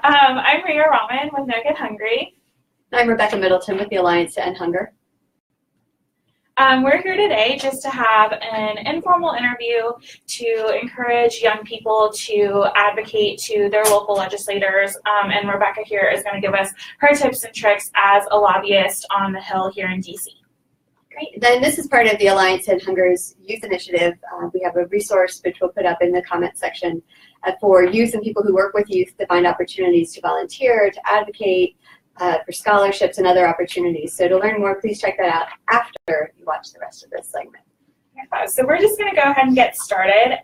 I'm Riya Rahman with No Get Hungry. I'm Rebecca Middleton with the Alliance to End Hunger. We're here today just to have an informal interview to encourage young people to advocate to their local legislators, and Rebecca here is going to give us her tips and tricks as a lobbyist on the Hill here in DC. Great. Then this is part of the Alliance to End Hunger's youth initiative. We have a resource which we'll put up in the comments section for youth and people who work with youth to find opportunities to volunteer, to advocate, for scholarships and other opportunities. So to learn more, please check that out after you watch the rest of this segment. Yeah, so we're just going to go ahead and get started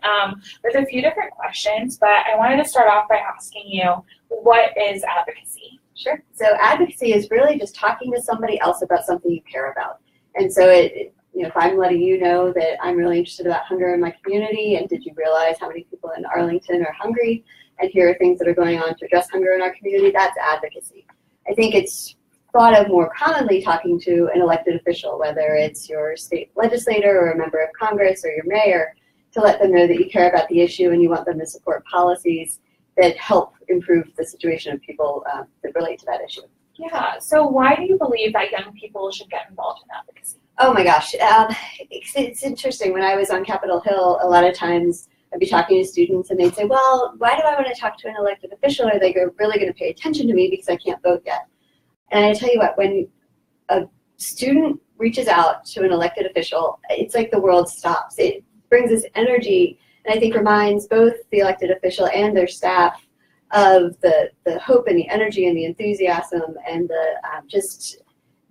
with a few different questions, but I wanted to start off by asking you, what is advocacy? Sure. So advocacy is really just talking to somebody else about something you care about. And so if I'm letting you know that I'm really interested about hunger in my community, and did you realize how many people in Arlington are hungry, and here are things that are going on to address hunger in our community, that's advocacy. I think it's thought of more commonly talking to an elected official, whether it's your state legislator or a member of Congress or your mayor, to let them know that you care about the issue and you want them to support policies that help improve the situation of people that relate to that issue. Yeah, so why do you believe that young people should get involved in advocacy? Oh my gosh, it's interesting. When I was on Capitol Hill, a lot of times I'd be talking to students and they'd say, well, why do I want to talk to an elected official? Are they really going to pay attention to me because I can't vote yet? And I tell you what, when a student reaches out to an elected official, it's like the world stops. It brings this energy, and I think reminds both the elected official and their staff of the hope and the energy and the enthusiasm and the just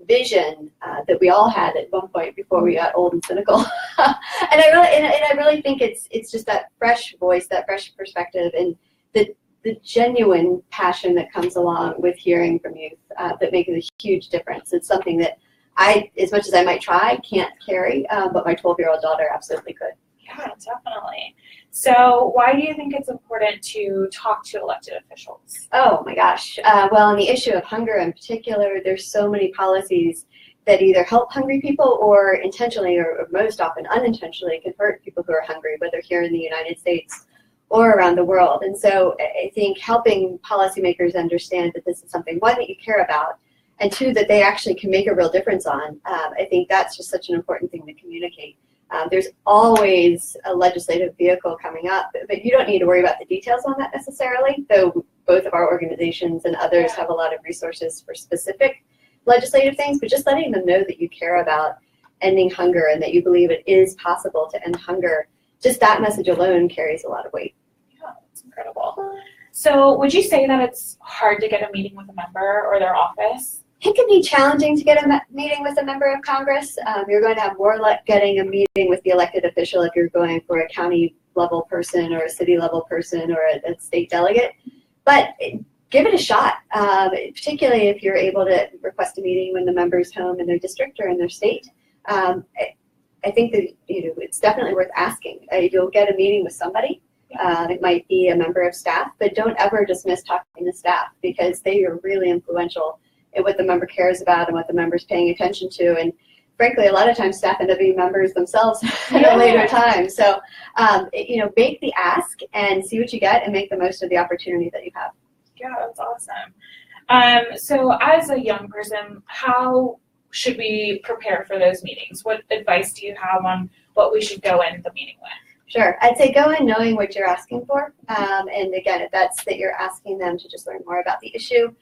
vision that we all had at one point before we got old and cynical. and I really think it's just that fresh voice, that fresh perspective, and the genuine passion that comes along with hearing from youth that makes a huge difference. It's something that I, as much as I might try, can't carry, but my 12-year-old daughter absolutely could. Yeah, definitely. So why do you think it's important to talk to elected officials? Oh my gosh. Well, on the issue of hunger in particular, there's so many policies that either help hungry people or intentionally or most often unintentionally can hurt people who are hungry, whether here in the United States or around the world. And so I think helping policymakers understand that this is something, one, that you care about, and two, that they actually can make a real difference on, I think that's just such an important thing to communicate. There's always a legislative vehicle coming up, but you don't need to worry about the details on that necessarily, though both of our organizations and others have a lot of resources for specific legislative things, but just letting them know that you care about ending hunger and that you believe it is possible to end hunger, just that message alone carries a lot of weight. Yeah, that's incredible. So would you say that it's hard to get a meeting with a member or their office? It can be challenging to get a meeting with a member of Congress. You're going to have more luck getting a meeting with the elected official if you're going for a county level person or a city level person or a state delegate. But give it a shot, particularly if you're able to request a meeting when the member's home in their district or in their state. I think that it's definitely worth asking. You'll get a meeting with somebody. It might be a member of staff, but don't ever dismiss talking to staff because they are really influential in what the member cares about and what the member's paying attention to. And frankly, a lot of times staff end up being members themselves at a later time. So, make the ask and see what you get and make the most of the opportunity that you have. Yeah, that's awesome. So as a young person, how should we prepare for those meetings? What advice do you have on what we should go in the meeting with? Sure. I'd say go in knowing what you're asking for. And again, if that's that you're asking them to just learn more about the issue,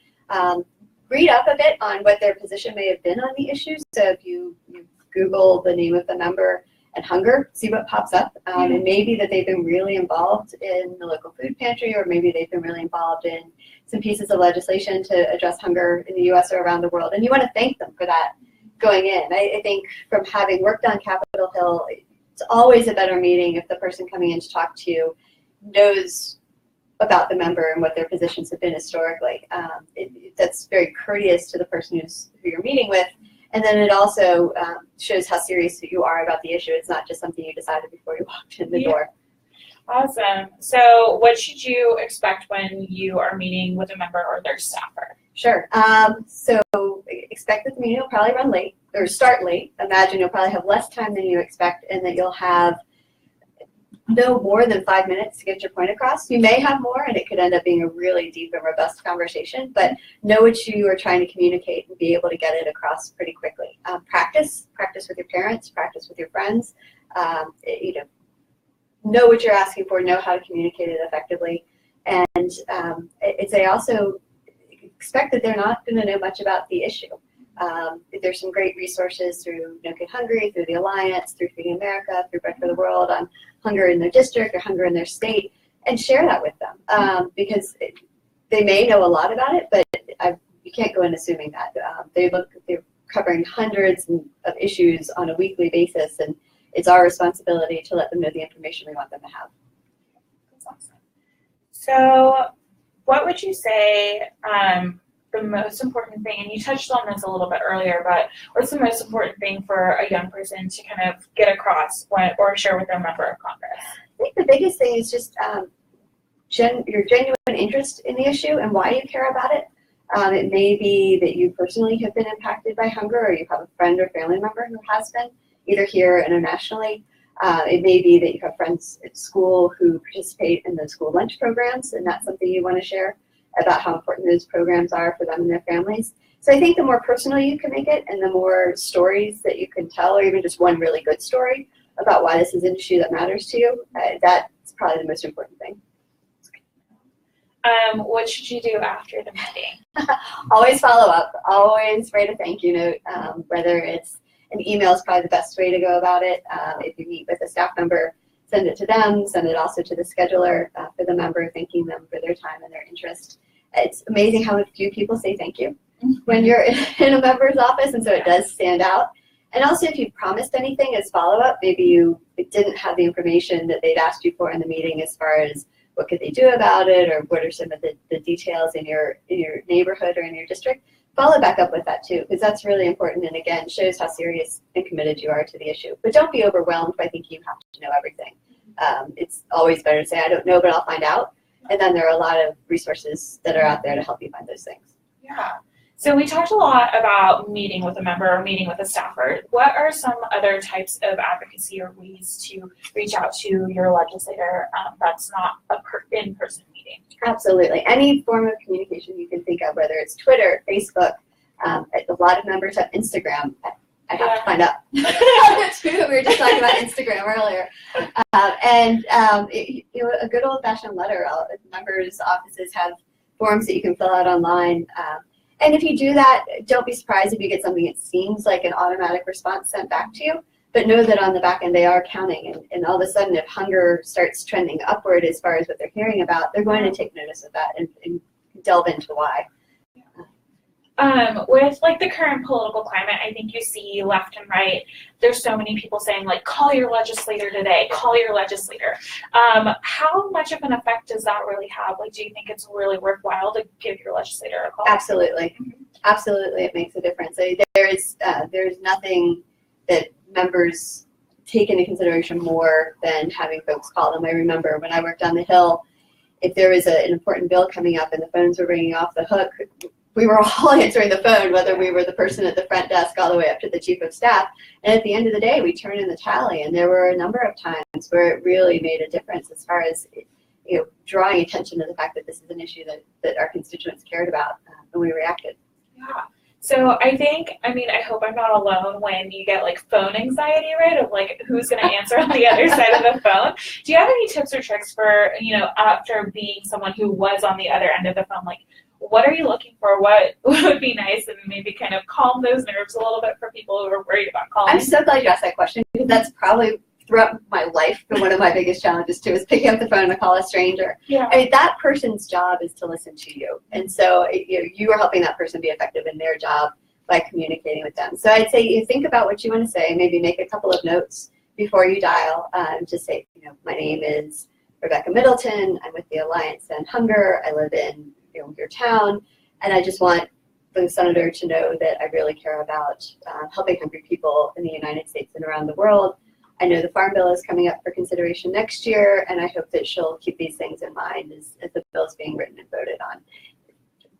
read up a bit on what their position may have been on the issue. So if you Google the name of the member and hunger, see what pops up. And maybe that they've been really involved in the local food pantry, or maybe they've been really involved in some pieces of legislation to address hunger in the U.S. or around the world. And you want to thank them for that going in. I think from having worked on Capitol Hill, it's always a better meeting if the person coming in to talk to you knows about the member and what their positions have been historically. That's very courteous to the person who you're meeting with. And then it also shows how serious you are about the issue. It's not just something you decided before you walked in the door. Awesome. So what should you expect when you are meeting with a member or their staffer? Sure. So expect that the meeting will probably run late or start late. Imagine you'll probably have less time than you expect and that you'll have no more than 5 minutes to get your point across. You may have more, and it could end up being a really deep and robust conversation, but know what you are trying to communicate and be able to get it across pretty quickly. Practice with your parents, practice with your friends. Know what you're asking for, know how to communicate it effectively, and I also expect that they're not going to know much about the issue. There's some great resources through No Kid Hungry, through the Alliance, through Feeding America, through Bread for the World on hunger in their district or hunger in their state, and share that with them because they may know a lot about it, but you can't go in assuming that. They're covering hundreds of issues on a weekly basis, and it's our responsibility to let them know the information we want them to have. That's awesome. So what would you say the most important thing, and you touched on this a little bit earlier, but what's the most important thing for a young person to kind of get across or share with their member of Congress? I think the biggest thing is just your genuine interest in the issue and why you care about it. It may be that you personally have been impacted by hunger, or you have a friend or family member who has been, either here or internationally. It may be that you have friends at school who participate in the school lunch programs, and that's something you want to share about how important those programs are for them and their families. So I think the more personal you can make it, and the more stories that you can tell, or even just one really good story about why this is an issue that matters to you, that's probably the most important thing. What should you do after the meeting? Always follow up. Always write a thank you note. Whether it's an email is probably the best way to go about it. If you meet with a staff member, send it to them. Send it also to the scheduler for the member, thanking them for their time and their interest. It's amazing how few people say thank you when you're in a member's office, and so it does stand out. And also, if you promised anything as follow-up, maybe you didn't have the information that they'd asked you for in the meeting as far as what could they do about it, or what are some of the details in your neighborhood or in your district, follow back up with that too, because that's really important, and again, shows how serious and committed you are to the issue. But don't be overwhelmed by thinking you have to know everything. It's always better to say, I don't know, but I'll find out. And then there are a lot of resources that are out there to help you find those things. Yeah. So we talked a lot about meeting with a member or meeting with a staffer. What are some other types of advocacy or ways to reach out to your legislator that's not a in-person meeting? Absolutely. Any form of communication you can think of, whether it's Twitter, Facebook. A lot of members have Instagram. I have to find out. We were just talking about Instagram earlier. A good old-fashioned letter. Members' offices have forms that you can fill out online. And if you do that, don't be surprised if you get something that seems like an automatic response sent back to you, but know that on the back end they are counting, and all of a sudden if hunger starts trending upward as far as what they're hearing about, they're going to take notice of that and delve into why. With like the current political climate, I think you see left and right, there's so many people saying like, call your legislator today, call your legislator. How much of an effect does that really have? Like, do you think it's really worthwhile to give your legislator a call? Absolutely. Absolutely, it makes a difference. There's nothing that members take into consideration more than having folks call them. I remember when I worked on the Hill, if there was an important bill coming up and the phones were ringing off the hook, we were all answering the phone, whether we were the person at the front desk all the way up to the chief of staff. And at the end of the day, we turned in the tally, and there were a number of times where it really made a difference as far as drawing attention to the fact that this is an issue that our constituents cared about, and we reacted. Yeah. So I hope I'm not alone when you get like phone anxiety, right? Of like, who's going to answer on the other side of the phone? Do you have any tips or tricks for, after being someone who was on the other end of the phone, like, what are you looking for? What would be nice, and maybe kind of calm those nerves a little bit for people who are worried about calling? I'm so glad you asked that question, because that's probably throughout my life been one of my biggest challenges too, is picking up the phone to call a stranger. Yeah. I mean, that person's job is to listen to you, and so you are helping that person be effective in their job by communicating with them. So I'd say you think about what you want to say, maybe make a couple of notes before you dial. Just say, my name is Rebecca Middleton. I'm with the Alliance to End Hunger. I live in your town, and I just want the senator to know that I really care about helping hungry people in the United States and around the world. I know the Farm Bill is coming up for consideration next year, and I hope that she'll keep these things in mind as the bill is being written and voted on.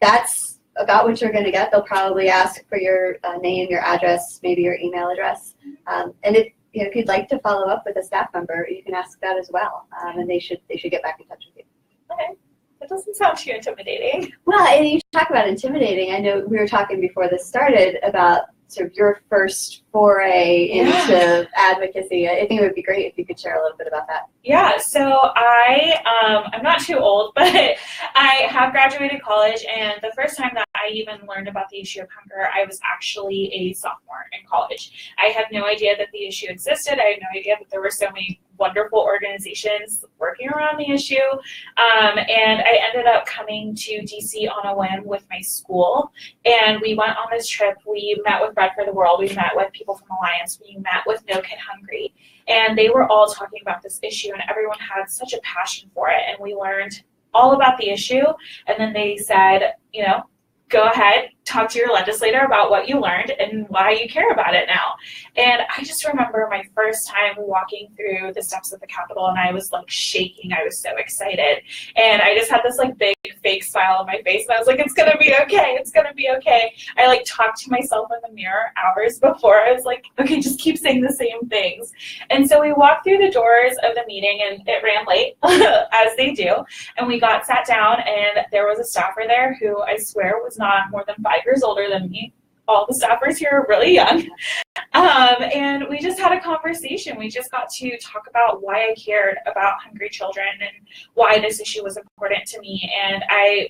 That's about what you're going to get. They'll probably ask for your name, your address, maybe your email address. And if you'd like to follow up with a staff member, you can ask that as well, and they should get back in touch with you. Okay. That doesn't sound too intimidating. Well, and you talk about intimidating. I know we were talking before this started about sort of your first foray into advocacy. I think it would be great if you could share a little bit about that. Yeah, so I'm not too old, but I have graduated college, and the first time that I even learned about the issue of hunger, I was actually a sophomore in college. I had no idea that the issue existed. I had no idea that there were so many wonderful organizations working around the issue, and I ended up coming to DC on a whim with my school, and we went on this trip. We met with Bread for the World, we met with people from Alliance, we met with No Kid Hungry, and they were all talking about this issue, and everyone had such a passion for it, and we learned all about the issue, and then they said, go ahead, talk to your legislator about what you learned and why you care about it now. And I just remember my first time walking through the steps of the Capitol, and I was like shaking. I was so excited. And I just had this like big fake smile on my face, and I was like, it's gonna be okay, it's gonna be okay. I like talked to myself in the mirror hours before. I was like, okay, just keep saying the same things. And so we walked through the doors of the meeting, and it ran late, as they do. And we got sat down, and there was a staffer there who I swear was not more than 5 years older than me. All the staffers here are really young. And we just had a conversation. We just got to talk about why I cared about hungry children and why this issue was important to me. And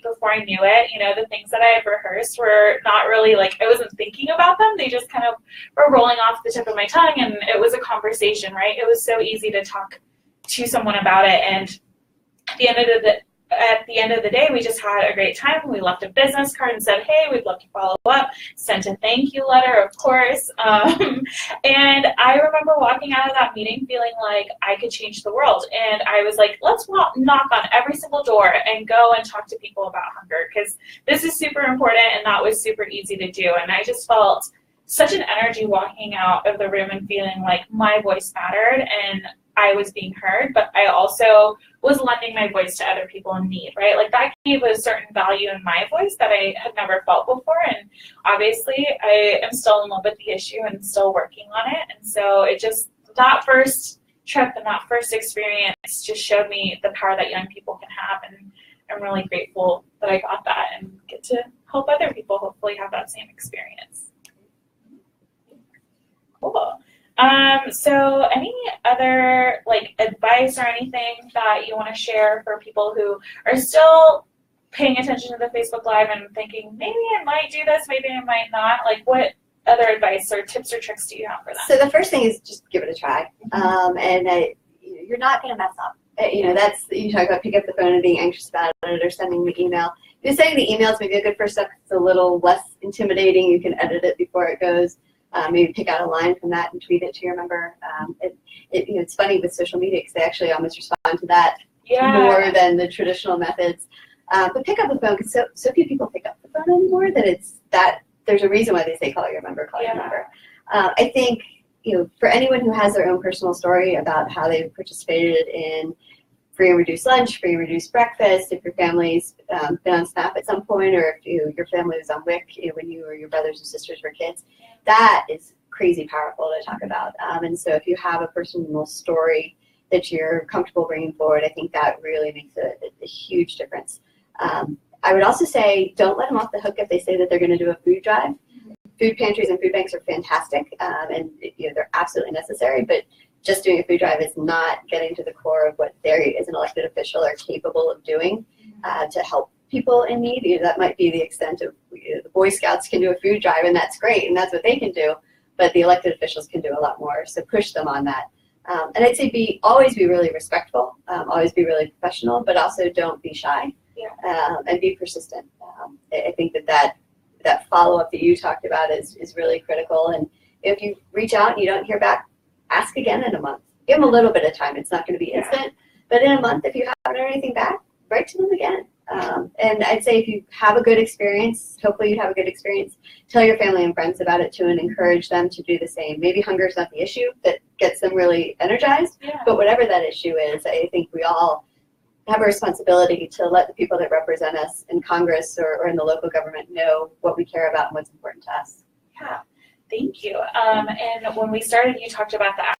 before I knew it, the things that I had rehearsed were not really I wasn't thinking about them. They just kind of were rolling off the tip of my tongue, and it was a conversation, right? It was so easy to talk to someone about it. And at the end of the day, we just had a great time. We left a business card and said, hey, we'd love to follow up, sent a thank you letter, of course. And I remember walking out of that meeting feeling like I could change the world. And I was like, let's knock on every single door and go and talk to people about hunger, because this is super important, and that was super easy to do. And I just felt such an energy walking out of the room and feeling like my voice mattered and I was being heard, but I also was lending my voice to other people in need, right? Like that gave a certain value in my voice that I had never felt before. And obviously I am still in love with the issue and still working on it. And so that first trip and that first experience just showed me the power that young people can have. And I'm really grateful that I got that and get to help other people hopefully have that same experience. Cool. So any other advice or anything that you want to share for people who are still paying attention to the Facebook Live and thinking, maybe I might do this, maybe I might not? What other advice or tips or tricks do you have for them? So the first thing is just give it a try. You're not going to mess up. That's, you talk about pick up the phone and being anxious about it or sending the email. If sending the email is maybe a good first step. It's a little less intimidating. You can edit it before it goes. Maybe pick out a line from that and tweet it to your member. It's funny with social media because they actually almost respond to that more than the traditional methods. But pick up the phone, because so few people pick up the phone anymore that there's a reason why they say call your member, call your member. I think for anyone who has their own personal story about how they've participated in free and reduced lunch, free and reduced breakfast, if your family's been on SNAP at some point, or if your family was on WIC when you or your brothers and sisters were kids, that is crazy powerful to talk about. And so if you have a personal story that you're comfortable bringing forward, I think that really makes a huge difference. I would also say don't let them off the hook if they say that they're going to do a food drive. Food pantries and food banks are fantastic, and they're absolutely necessary, but just doing a food drive is not getting to the core of what they, as an elected official, are capable of doing to help people in need. That might be the extent of the Boy Scouts can do a food drive, and that's great, and that's what they can do, but the elected officials can do a lot more, so push them on that. And I'd say always be really respectful, always be really professional, but also don't be shy, and be persistent. I think that follow-up that you talked about is really critical, and if you reach out and you don't hear back, ask again in a month. Give them a little bit of time. It's not going to be instant, but in a month, if you haven't heard anything back, write to them again. And I'd say if you have a good experience, hopefully you have a good experience, tell your family and friends about it too and encourage them to do the same. Maybe hunger is not the issue that gets them really energized, but whatever that issue is, I think we all have a responsibility to let the people that represent us in Congress or in the local government know what we care about and what's important to us. Yeah. Thank you. And when we started, you talked about the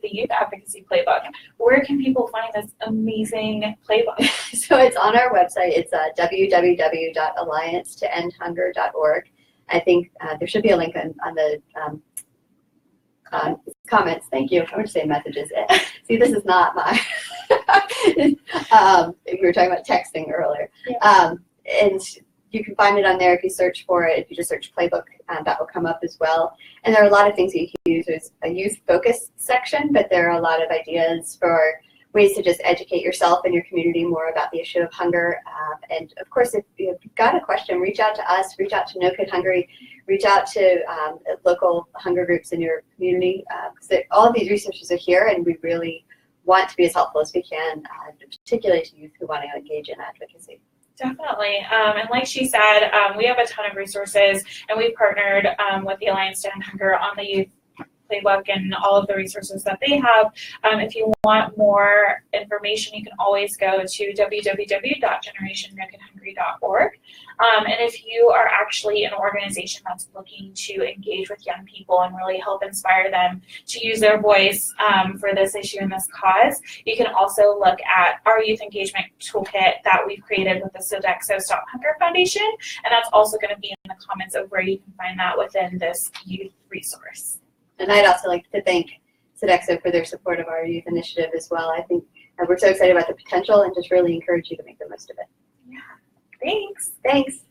youth advocacy playbook. Where can people find this amazing playbook? So it's on our website. It's www.alliancetoendhunger.org. I think there should be a link on the comments. Thank you. I would say messages. See, this is not my. We were talking about texting earlier. Yeah. And you can find it on there if you search for it. If you just search playbook, that will come up as well. And there are a lot of things that you can use. There's a youth focus section, but there are a lot of ideas for ways to just educate yourself and your community more about the issue of hunger. And of course, if you've got a question, reach out to us, reach out to No Kid Hungry, reach out to local hunger groups in your community. Because all of these resources are here, and we really want to be as helpful as we can, particularly to youth who want to engage in advocacy. Definitely. And like she said, we have a ton of resources, and we've partnered with the Alliance to End Hunger on the youth playbook and all of the resources that they have. If you want more information, you can always go to www.generationnokidhungry.org. And if you are actually an organization that's looking to engage with young people and really help inspire them to use their voice for this issue and this cause, you can also look at our youth engagement toolkit that we've created with the Sodexo Stop Hunger Foundation, and that's also going to be in the comments of where you can find that within this youth resource. And I'd also like to thank Sodexo for their support of our youth initiative as well. I think we're so excited about the potential and just really encourage you to make the most of it. Yeah. Thanks. Thanks.